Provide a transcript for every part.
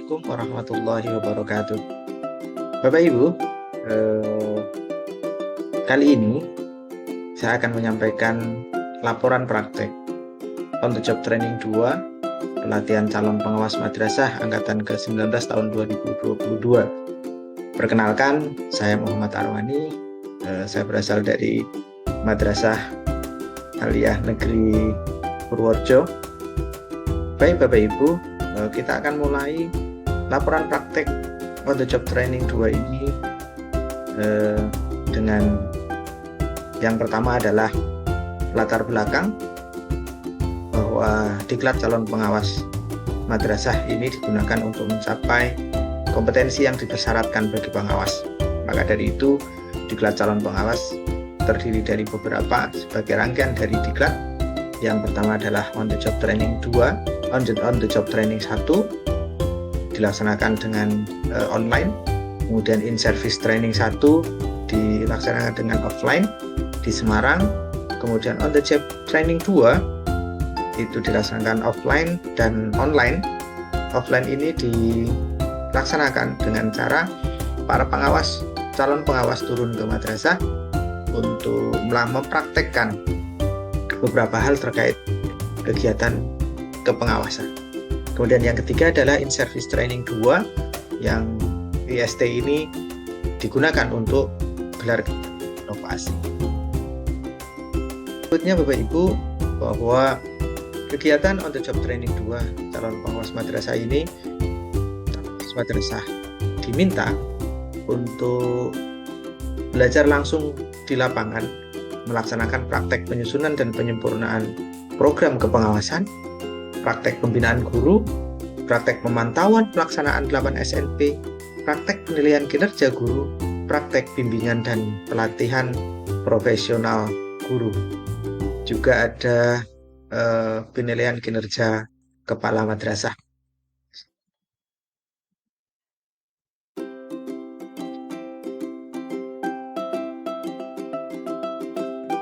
Assalamualaikum warahmatullahi wabarakatuh. Bapak Ibu, eh, kali ini saya akan menyampaikan laporan praktek on the job training 2 pelatihan calon pengawas madrasah angkatan ke-19 tahun 2022. Perkenalkan, saya Muhammad Arwani. Saya berasal dari Madrasah Aliyah Negeri Purworejo. Baik Bapak Ibu, kita akan mulai laporan praktek on the job training 2 ini dengan yang pertama adalah latar belakang bahwa diklat calon pengawas madrasah ini digunakan untuk mencapai kompetensi yang dipersyaratkan bagi pengawas. Maka dari itu, diklat calon pengawas terdiri dari beberapa sebagai rangkaian dari diklat. Yang pertama adalah on the job training 2, on the job training 1 dilaksanakan dengan online, kemudian in service training 1 dilaksanakan dengan offline di Semarang, kemudian on the job training 2 itu dilaksanakan offline dan online. Offline ini dilaksanakan dengan cara para pengawas, calon pengawas turun ke madrasah untuk mempraktekkan beberapa hal terkait kegiatan kepengawasan. Kemudian yang ketiga adalah in service training 2 yang IST ini digunakan untuk gelar inovasi. Berikutnya Bapak Ibu, bahwa kegiatan on the job training 2 calon pengawas madrasah ini, madrasah diminta untuk belajar langsung di lapangan, melaksanakan praktek penyusunan dan penyempurnaan program kepengawasan, praktek pembinaan guru, praktek pemantauan pelaksanaan 8 SNP, praktek penilaian kinerja guru, praktek bimbingan dan pelatihan profesional guru. Juga ada penilaian kinerja kepala madrasah.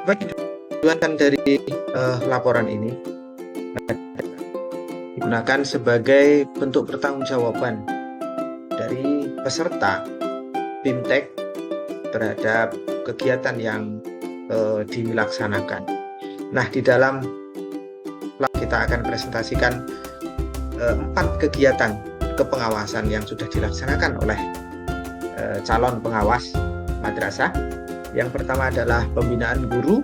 Tujuan dari laporan ini digunakan sebagai bentuk pertanggungjawaban dari peserta BIMTEK terhadap kegiatan yang dilaksanakan. Nah, di dalam kita akan presentasikan 4 kegiatan kepengawasan yang sudah dilaksanakan oleh calon pengawas madrasah. Yang pertama adalah pembinaan guru,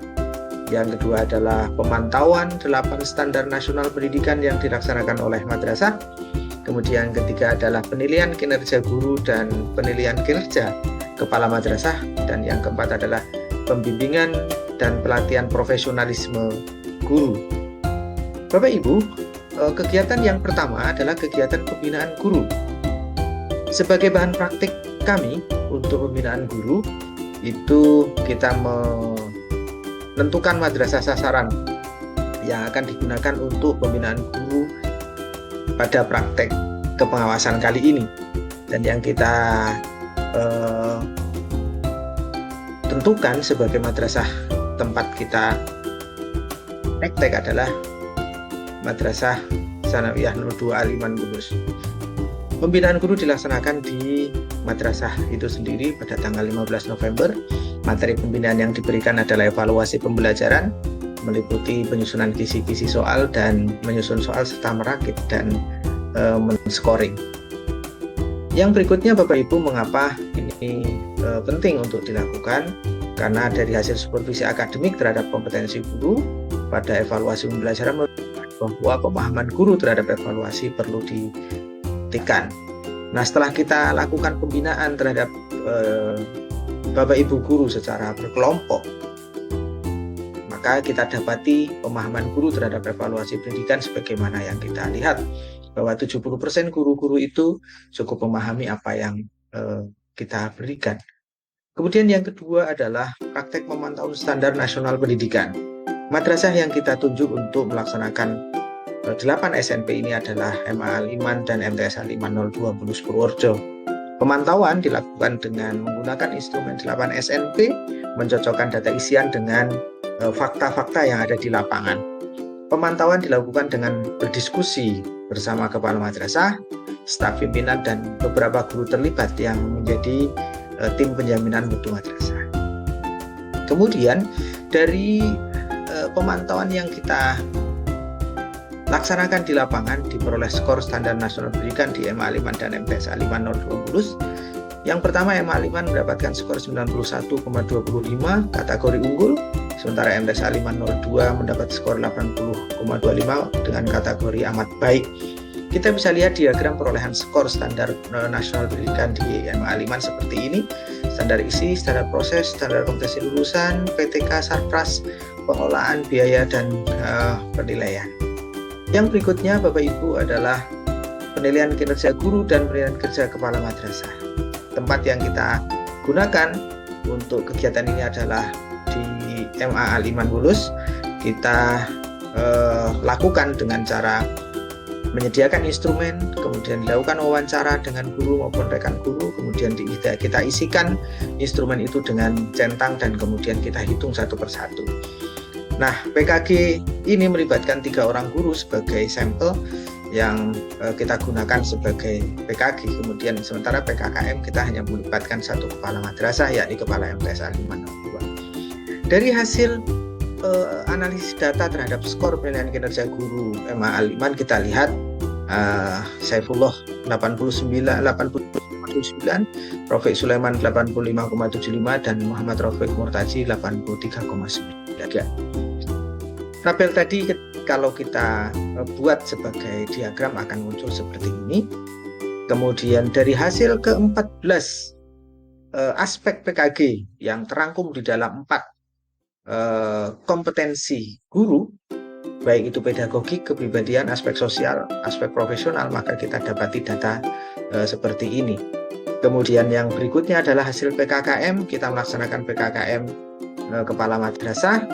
yang kedua adalah pemantauan 8 standar nasional pendidikan yang dilaksanakan oleh madrasah, kemudian ketiga adalah penilaian kinerja guru dan penilaian kinerja kepala madrasah, dan yang keempat adalah pembimbingan dan pelatihan profesionalisme guru. Bapak Ibu, kegiatan yang pertama adalah kegiatan pembinaan guru. Sebagai bahan praktik kami untuk pembinaan guru, itu kita menentukan madrasah sasaran yang akan digunakan untuk pembinaan guru pada praktek kepengawasan kali ini. Dan yang kita tentukan sebagai madrasah tempat kita praktek adalah Madrasah Sanawiyah 02 Aliman Kudus. Pembinaan guru dilaksanakan di madrasah itu sendiri pada tanggal 15 November. Materi pembinaan yang diberikan adalah evaluasi pembelajaran, meliputi penyusunan kisi-kisi soal dan menyusun soal serta merakit dan men-scoring. Yang berikutnya Bapak Ibu, mengapa ini penting untuk dilakukan? Karena dari hasil supervisi akademik terhadap kompetensi guru pada evaluasi pembelajaran bahwa pemahaman guru terhadap evaluasi perlu dibuktikan. Nah, setelah kita lakukan pembinaan terhadap Bapak Ibu guru secara berkelompok, maka kita dapati pemahaman guru terhadap evaluasi pendidikan sebagaimana yang kita lihat, bahwa 70% guru-guru itu cukup memahami apa yang kita berikan. Kemudian yang kedua adalah praktek memantau standar nasional pendidikan. Madrasah yang kita tunjuk untuk melaksanakan 8 SNP ini adalah MA Aliman dan MTS Aliman 02 Bulus Purworejo. Pemantauan dilakukan dengan menggunakan instrumen 8 SNP, mencocokkan data isian dengan fakta-fakta yang ada di lapangan. Pemantauan dilakukan dengan berdiskusi bersama kepala madrasah, staf pimpinan dan beberapa guru terlibat yang menjadi tim penjaminan mutu madrasah. Kemudian dari pemantauan yang kita laksanakan di lapangan, diperoleh skor standar nasional pendidikan di MA 5 dan MTSA 5 02 lulus. Yang pertama, MA 5 mendapatkan skor 91,25 kategori unggul, sementara MTSA 502 mendapat skor 80,25 dengan kategori amat baik. Kita bisa lihat diagram perolehan skor standar nasional pendidikan di MA 5 seperti ini: standar isi, standar proses, standar kompetensi lulusan, PTK, Sarpras, pengelolaan biaya, dan penilaian. Yang berikutnya Bapak Ibu adalah penilaian kinerja guru dan penilaian kerja kepala madrasah. Tempat yang kita gunakan untuk kegiatan ini adalah di MA Al-Iman Lulus. Kita lakukan dengan cara menyediakan instrumen, kemudian dilakukan wawancara dengan guru maupun rekan guru, kemudian kita isikan instrumen itu dengan centang dan kemudian kita hitung satu persatu. Nah, PKG ini melibatkan 3 orang guru sebagai sampel yang kita gunakan sebagai PKG. Kemudian sementara PKKM kita hanya melibatkan 1 kepala madrasah, yakni kepala MTSA 502. Dari hasil analisis data terhadap skor penilaian kinerja guru MA Al-Iman, kita lihat Saifullah 89, Rafiq Sulaiman 85,75 dan Muhammad Rafiq Murtaji 83,93. Tabel tadi kalau kita buat sebagai diagram akan muncul seperti ini. Kemudian dari hasil ke-14 aspek PKG yang terangkum di dalam 4 kompetensi guru, baik itu pedagogik, kepribadian, aspek sosial, aspek profesional, maka kita dapati data seperti ini. Kemudian yang berikutnya adalah hasil PKKM. Kita melaksanakan PKKM kepala madrasah,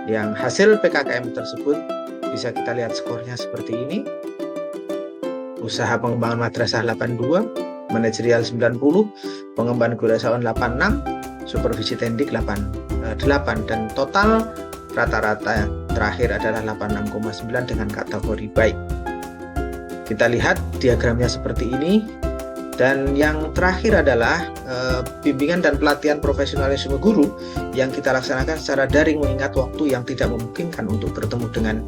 yang hasil PKKM tersebut bisa kita lihat skornya seperti ini. Usaha pengembangan madrasah 82, manajerial 90, pengembangan kewirausahaan 86, supervisi tendik 88, dan total rata-rata terakhir adalah 86,9 dengan kategori baik. Kita lihat diagramnya seperti ini. Dan yang terakhir adalah bimbingan dan pelatihan profesionalisme guru yang kita laksanakan secara daring mengingat waktu yang tidak memungkinkan untuk bertemu dengan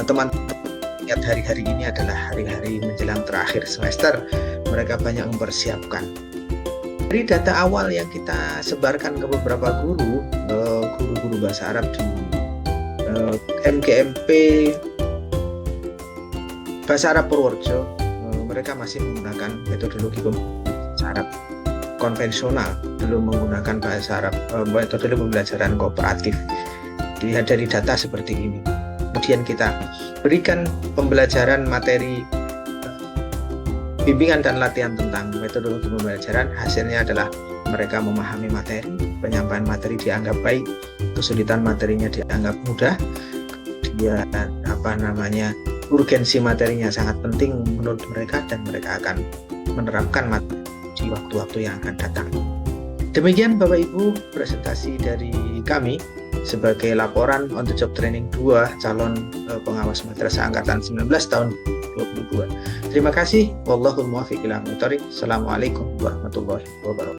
teman-teman. Ingat hari-hari ini adalah hari-hari menjelang terakhir semester, mereka banyak mempersiapkan. Dari data awal yang kita sebarkan ke beberapa guru, guru-guru bahasa Arab di MGMP Bahasa Arab Purworejo, mereka masih menggunakan metodologi bahasa Arab konvensional, belum menggunakan bahasa Arab metode pembelajaran kooperatif. Dilihat dari data seperti ini. Kemudian kita berikan pembelajaran materi bimbingan dan latihan tentang metodologi pembelajaran. Hasilnya adalah mereka memahami materi, penyampaian materi dianggap baik, kesulitan materinya dianggap mudah, dia urgensi materinya sangat penting menurut mereka, dan mereka akan menerapkan materi di waktu-waktu yang akan datang. Demikian Bapak Ibu presentasi dari kami sebagai laporan on the job training 2 calon pengawas madrasah angkatan 19 tahun 2022. Terima kasih. Wallahul muwaffiq ila aqwamit thoriq. Assalamualaikum warahmatullahi wabarakatuh.